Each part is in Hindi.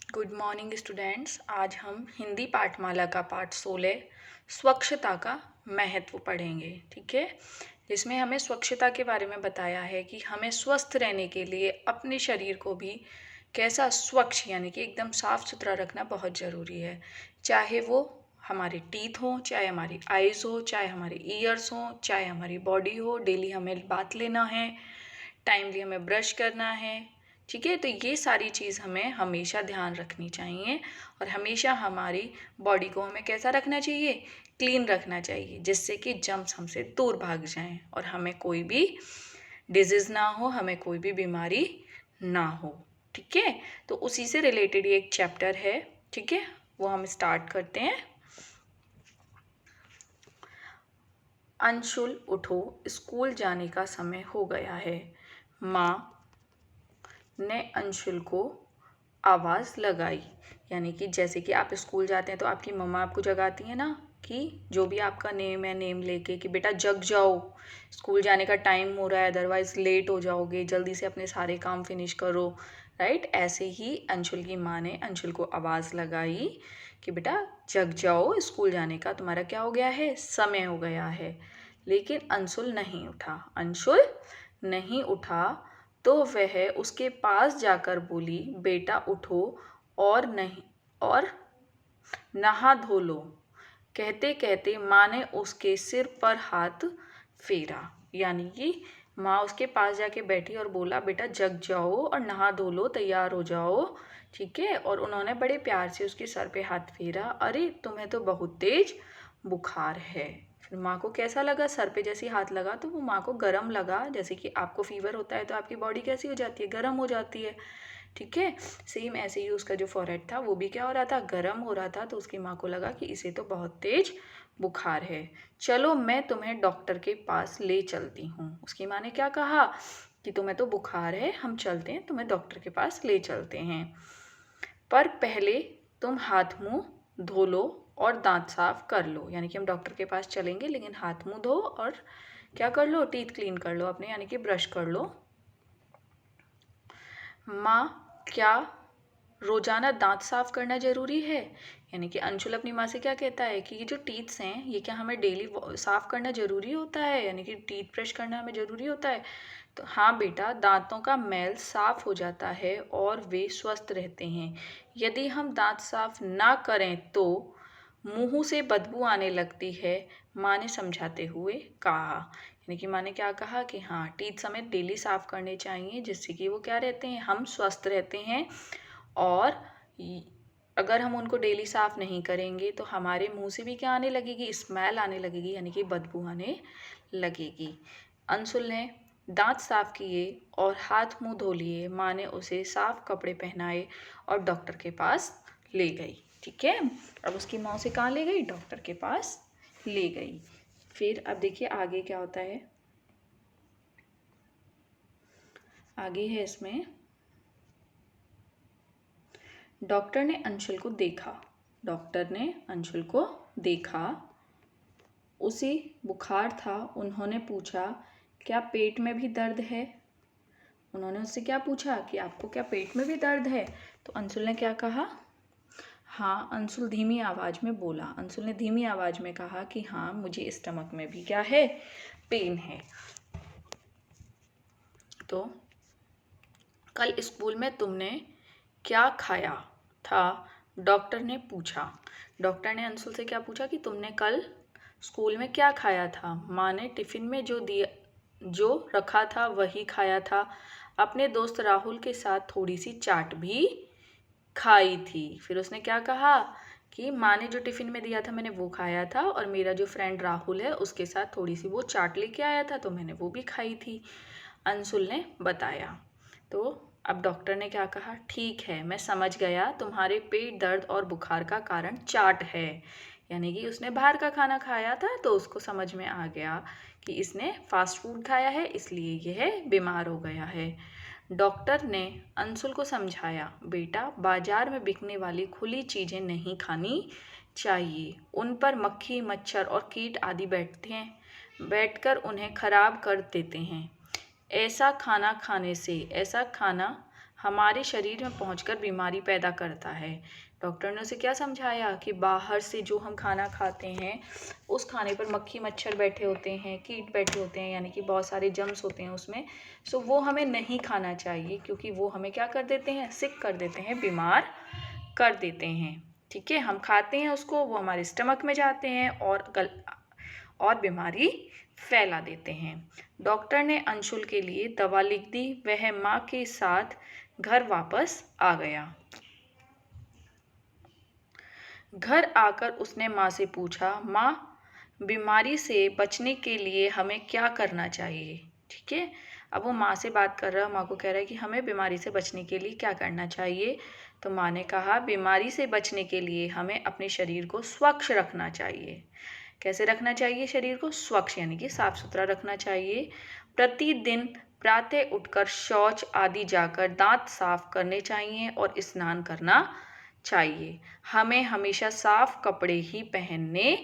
Good morning students. आज हम हिंदी पाठमाला का पाठ 16 स्वच्छता का महत्व पढ़ेंगे। ठीक है, जिसमें हमें स्वच्छता के बारे में बताया है कि हमें स्वस्थ रहने के लिए अपने शरीर को भी कैसा स्वच्छ यानी कि एकदम साफ सुथरा रखना बहुत ज़रूरी है। चाहे वो हमारे टीथ हों, चाहे हमारी आइज़ हो, चाहे हमारे ईयर्स हों, चाहे हमारी बॉडी हो। डेली हमें बात लेना है, टाइमली हमें ब्रश करना है। ठीक है, तो ये सारी चीज़ हमें हमेशा ध्यान रखनी चाहिए और हमेशा हमारी बॉडी को हमें कैसा रखना चाहिए, क्लीन रखना चाहिए, जिससे कि जर्म्स हमसे दूर भाग जाएं और हमें कोई भी डिजीज़ ना हो, हमें कोई भी बीमारी ना हो। ठीक है, तो उसी से रिलेटेड ये एक चैप्टर है। ठीक है, वो हम स्टार्ट करते हैं। अंशुल उठो, स्कूल जाने का समय हो गया है। माँ ने अंशुल को आवाज़ लगाई। यानी कि जैसे कि आप स्कूल जाते हैं तो आपकी मम्मा आपको जगाती है ना, कि जो भी आपका नेम है नेम लेके कि बेटा जग जाओ, स्कूल जाने का टाइम हो रहा है, अदरवाइज लेट हो जाओगे, जल्दी से अपने सारे काम फिनिश करो। राइट, ऐसे ही अंशुल की माँ ने अंशुल को आवाज़ लगाई कि बेटा जग जाओ, स्कूल जाने का तुम्हारा क्या हो गया है, समय हो गया है। लेकिन अंशुल नहीं उठा। अंशुल नहीं उठा तो वह उसके पास जाकर बोली, बेटा उठो और नहा धो लो। कहते कहते माँ ने उसके सिर पर हाथ फेरा। यानी कि माँ उसके पास जाके बैठी और बोला, बेटा जग जाओ और नहा धो लो, तैयार हो जाओ। ठीक है, और उन्होंने बड़े प्यार से उसके सर पे हाथ फेरा। अरे तुम्हें तो बहुत तेज बुखार है। फिर माँ को कैसा लगा, सर पे जैसे हाथ लगा तो वो माँ को गर्म लगा। जैसे कि आपको फीवर होता है तो आपकी बॉडी कैसी हो जाती है, गर्म हो जाती है। ठीक है, सेम ऐसे ही उसका जो फॉरहेड था वो भी क्या हो रहा था, गर्म हो रहा था। तो उसकी माँ को लगा कि इसे तो बहुत तेज बुखार है, चलो मैं तुम्हें डॉक्टर के पास ले चलती हूँ। उसकी माँ ने क्या कहा कि तुम्हें तो बुखार है, हम चलते हैं, तुम्हें डॉक्टर के पास ले चलते हैं, पर पहले तुम हाथ मुंह धो लो और दांत साफ कर लो। यानी कि हम डॉक्टर के पास चलेंगे, लेकिन हाथ मुंह धो और क्या कर लो, टीथ क्लीन कर लो अपने, यानी कि ब्रश कर लो। माँ, क्या रोजाना दांत साफ करना जरूरी है? यानी कि अंशुल अपनी माँ से क्या कहता है कि ये जो टीथ्स हैं ये क्या हमें डेली साफ करना जरूरी होता है, यानी कि टीथ ब्रश करना हमें जरूरी होता है? तो हाँ बेटा, दांतों का मैल साफ हो जाता है और वे स्वस्थ रहते हैं। यदि हम दांत साफ ना करें तो मुंह से बदबू आने लगती है, माँ ने समझाते हुए कहा। यानी कि माँ ने क्या कहा कि हाँ, टीथ हमें डेली साफ करने चाहिए, जिससे कि वो क्या रहते हैं, हम स्वस्थ रहते हैं। और अगर हम उनको डेली साफ नहीं करेंगे तो हमारे मुंह से भी क्या आने लगेगी, स्मेल आने लगेगी, यानी कि बदबू आने लगेगी। अंशुल ने दांत साफ किए और हाथ मुंह धो लिए। माँ ने उसे साफ कपड़े पहनाए और डॉक्टर के पास ले गई। ठीक है, अब उसकी माँ उसे कहाँ ले गई, डॉक्टर के पास ले गई। फिर अब देखिए आगे क्या होता है। आगे है इसमें, डॉक्टर ने अंशुल को देखा। डॉक्टर ने अंशुल को देखा, उसे बुखार था। उन्होंने पूछा, क्या पेट में भी दर्द है? उन्होंने उससे क्या पूछा कि आपको क्या पेट में भी दर्द है? तो अंशुल ने क्या कहा, हाँ। अंशुल धीमी आवाज़ में बोला। अंशुल ने धीमी आवाज़ में कहा कि हाँ, मुझे स्टमक में भी क्या है, पेन है। तो कल स्कूल में तुमने क्या खाया था? डॉक्टर ने पूछा। डॉक्टर ने अंशुल से क्या पूछा कि तुमने कल स्कूल में क्या खाया था? माँ ने टिफ़िन में जो रखा था वही खाया था। अपने दोस्त राहुल के साथ थोड़ी सी चाट भी खाई थी। फिर उसने क्या कहा कि माँ ने जो टिफ़िन में दिया था मैंने वो खाया था, और मेरा जो फ्रेंड राहुल है उसके साथ थोड़ी सी वो चाट लेके आया था तो मैंने वो भी खाई थी, अंशुल ने बताया। तो अब डॉक्टर ने क्या कहा, ठीक है मैं समझ गया, तुम्हारे पेट दर्द और बुखार का कारण चाट है। यानी कि उसने बाहर का खाना खाया था तो उसको समझ में आ गया कि इसने फास्ट फूड खाया है, इसलिए यह बीमार हो गया है। डॉक्टर ने अंशुल को समझाया, बेटा बाजार में बिकने वाली खुली चीज़ें नहीं खानी चाहिए, उन पर मक्खी मच्छर और कीट आदि बैठकर उन्हें खराब कर देते हैं। ऐसा खाना हमारे शरीर में पहुंचकर बीमारी पैदा करता है। डॉक्टर ने उसे क्या समझाया कि बाहर से जो हम खाना खाते हैं उस खाने पर मक्खी मच्छर बैठे होते हैं, कीट बैठे होते हैं, यानी कि बहुत सारे जर्म्स होते हैं उसमें। सो वो हमें नहीं खाना चाहिए, क्योंकि वो हमें क्या कर देते हैं, सिक कर देते हैं, बीमार कर देते हैं। ठीक है, हम खाते हैं उसको, वो हमारे स्टमक में जाते हैं और बीमारी फैला देते हैं। डॉक्टर ने अंशुल के लिए दवा लिख दी। वह माँ के साथ घर वापस आ गया। घर आकर उसने माँ से पूछा, माँ, बीमारी से बचने के लिए हमें क्या करना चाहिए? ठीक है, अब वो माँ से बात कर रहा है, माँ को कह रहा है कि हमें बीमारी से बचने के लिए क्या करना चाहिए। तो माँ ने कहा, बीमारी से बचने के लिए हमें अपने शरीर को स्वच्छ रखना चाहिए। कैसे रखना चाहिए शरीर को? स्वच्छ, यानी कि साफ सुथरा रखना चाहिए। प्रतिदिन प्रातः उठकर शौच आदि जाकर दांत साफ करने चाहिए और स्नान करना चाहिए। हमें हमेशा साफ कपड़े ही पहनने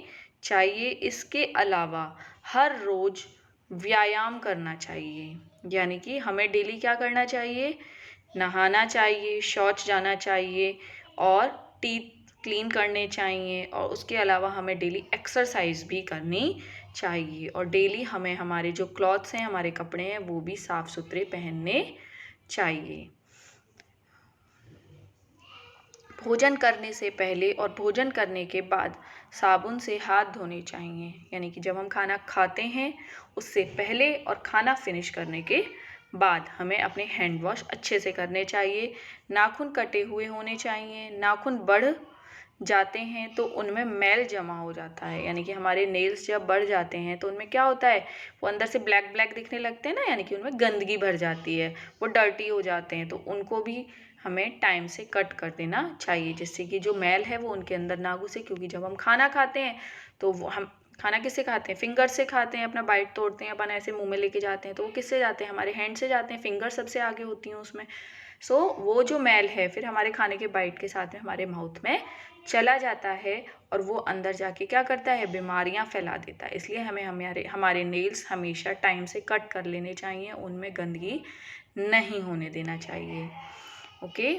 चाहिए। इसके अलावा हर रोज व्यायाम करना चाहिए, यानी कि हमें डेली क्या करना चाहिए? नहाना चाहिए, शौच जाना चाहिए और टीथ क्लीन करने चाहिए, और उसके अलावा हमें डेली एक्सरसाइज भी करनी चाहिए, और डेली हमें हमारे जो क्लॉथ्स हैं, हमारे कपड़े हैं, वो भी साफ सुथरे पहनने चाहिए। भोजन करने से पहले और भोजन करने के बाद साबुन से हाथ धोने चाहिए, यानी कि जब हम खाना खाते हैं उससे पहले और खाना फिनिश करने के बाद हमें अपने हैंड वॉश अच्छे से करने चाहिए। नाखून कटे हुए होने चाहिए। नाखून बढ़ जाते हैं तो उनमें मैल जमा हो जाता है, यानी कि हमारे नेल्स जब बढ़ जाते हैं तो उनमें क्या होता है, वो अंदर से ब्लैक ब्लैक दिखने लगते हैं ना, यानी कि उनमें गंदगी भर जाती है, वो डर्टी हो जाते हैं। तो उनको भी हमें टाइम से कट कर देना चाहिए, जिससे कि जो मैल है वो उनके अंदर ना घुसे। क्योंकि जब हम खाना खाते हैं तो वो हम खाना किससे खाते हैं? फिंगर से खाते हैं। अपना बाइट तोड़ते हैं, अपन ऐसे मुंह में लेके जाते हैं, तो वो किससे जाते हैं? हमारे हैंड से जाते हैं। फिंगर सबसे आगे होती हैं उसमें। सो वो जो मैल है फिर हमारे खाने के बाइट के साथ में हमारे माउथ में चला जाता है, और वो अंदर जाके क्या करता है? बीमारियां फैला देता है। इसलिए हमें हमारे नेल्स हमेशा टाइम से कट कर लेने चाहिए, उनमें गंदगी नहीं होने देना चाहिए। ओके,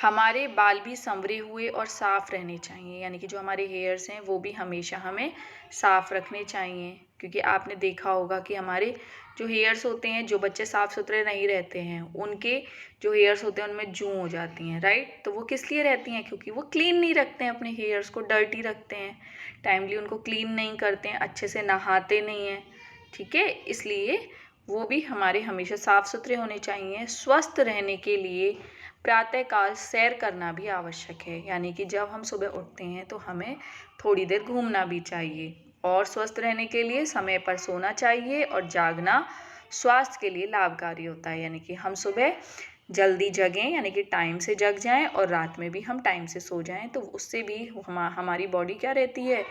हमारे बाल भी संवरे हुए और साफ रहने चाहिए, यानी कि जो हमारे हेयर्स हैं वो भी हमेशा हमें साफ रखने चाहिए। क्योंकि आपने देखा होगा कि हमारे जो हेयर्स होते हैं, जो बच्चे साफ सुथरे नहीं रहते हैं उनके जो हेयर्स होते हैं उनमें जूं हो जाती हैं, राइट? तो वो किस लिए रहती हैं? क्योंकि वो क्लीन नहीं रखते हैं, अपने हेयर्स को डर्टी रखते हैं, टाइमली उनको क्लीन नहीं करते हैं, अच्छे से नहाते नहीं हैं। ठीक है, इसलिए वो भी हमारे हमेशा साफ सुथरे होने चाहिए। स्वस्थ रहने के लिए प्रातःकाल सैर करना भी आवश्यक है, यानी कि जब हम सुबह उठते हैं तो हमें थोड़ी देर घूमना भी चाहिए। और स्वस्थ रहने के लिए समय पर सोना चाहिए, और जागना स्वास्थ्य के लिए लाभकारी होता है, यानी कि हम सुबह जल्दी जगें, यानी कि टाइम से जग जाएं, और रात में भी हम टाइम से सो जाएं, तो उससे भी हमारी बॉडी क्या रहती है?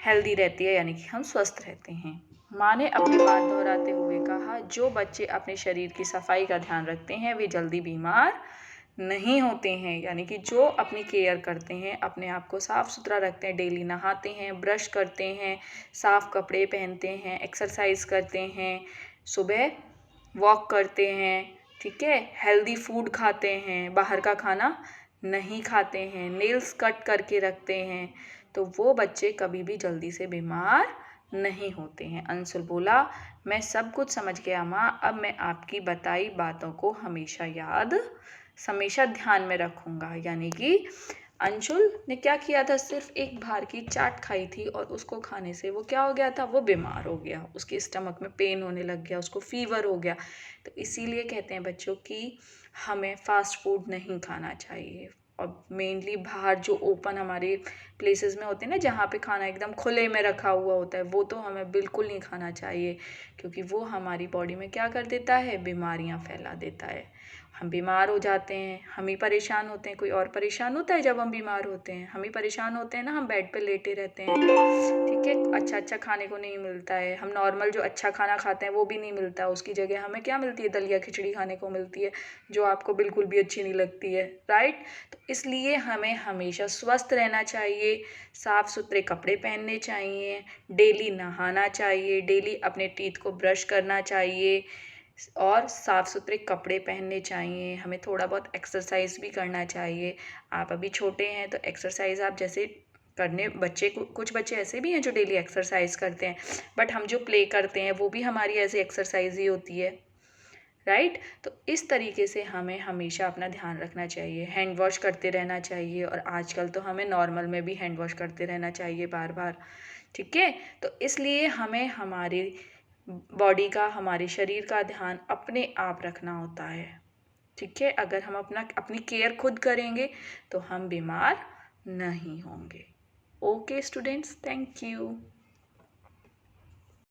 हेल्दी रहती है, यानी कि हम स्वस्थ रहते हैं। माँ ने अपनी बात दोहराते हुए कहा, जो बच्चे अपने शरीर की सफाई का ध्यान रखते हैं वे जल्दी बीमार नहीं होते हैं, यानी कि जो अपनी केयर करते हैं, अपने आप को साफ सुथरा रखते हैं, डेली नहाते हैं, ब्रश करते हैं, साफ कपड़े पहनते हैं, एक्सरसाइज करते हैं, सुबह वॉक करते हैं, ठीक है, हेल्दी फूड खाते हैं, बाहर का खाना नहीं खाते हैं, नेल्स कट करके रखते हैं, तो वो बच्चे कभी भी जल्दी से बीमार नहीं होते हैं। अंशुल बोला, मैं सब कुछ समझ गया माँ, अब मैं आपकी बताई बातों को हमेशा ध्यान में रखूँगा। यानी कि अंशुल ने क्या किया था? सिर्फ एक बार की चाट खाई थी, और उसको खाने से वो क्या हो गया था? वो बीमार हो गया, उसके स्टमक में पेन होने लग गया, उसको फीवर हो गया। तो इसीलिए कहते हैं बच्चों कि हमें फास्ट फूड नहीं खाना चाहिए, और मेनली बाहर जो ओपन हमारे प्लेसेस में होते हैं ना, जहाँ पे खाना एकदम खुले में रखा हुआ होता है, वो तो हमें बिल्कुल नहीं खाना चाहिए, क्योंकि वो हमारी बॉडी में क्या कर देता है? बीमारियाँ फैला देता है। हम बीमार हो जाते हैं, हम ही परेशान होते हैं। कोई और परेशान होता है जब हम बीमार होते हैं? हम ही परेशान होते हैं ना, हम बेड पे लेटे रहते हैं, ठीक है, अच्छा अच्छा खाने को नहीं मिलता है, हम नॉर्मल जो अच्छा खाना खाते हैं वो भी नहीं मिलता है, उसकी जगह हमें क्या मिलती है? दलिया खिचड़ी खाने को मिलती है, जो आपको बिल्कुल भी अच्छी नहीं लगती है, राइट? तो इसलिए हमें हमेशा स्वस्थ रहना चाहिए, साफ सुथरे कपड़े पहनने चाहिए, डेली नहाना चाहिए, डेली अपने टीथ को ब्रश करना चाहिए, और साफ़ सुथरे कपड़े पहनने चाहिए, हमें थोड़ा बहुत एक्सरसाइज भी करना चाहिए। आप अभी छोटे हैं तो एक्सरसाइज आप जैसे करने बच्चे कुछ बच्चे ऐसे भी हैं जो डेली एक्सरसाइज करते हैं, बट हम जो प्ले करते हैं वो भी हमारी ऐसे एक्सरसाइज ही होती है, राइट। तो इस तरीके से हमें हमेशा अपना ध्यान रखना चाहिए, हैंड वॉश करते रहना चाहिए, और आजकल तो हमें नॉर्मल में भी हैंड वॉश करते रहना चाहिए बार बार, ठीक है। तो इसलिए हमें हमारी बॉडी का, हमारे शरीर का ध्यान अपने आप रखना होता है, ठीक है। अगर हम अपनी केयर खुद करेंगे तो हम बीमार नहीं होंगे। Okay students, thank you.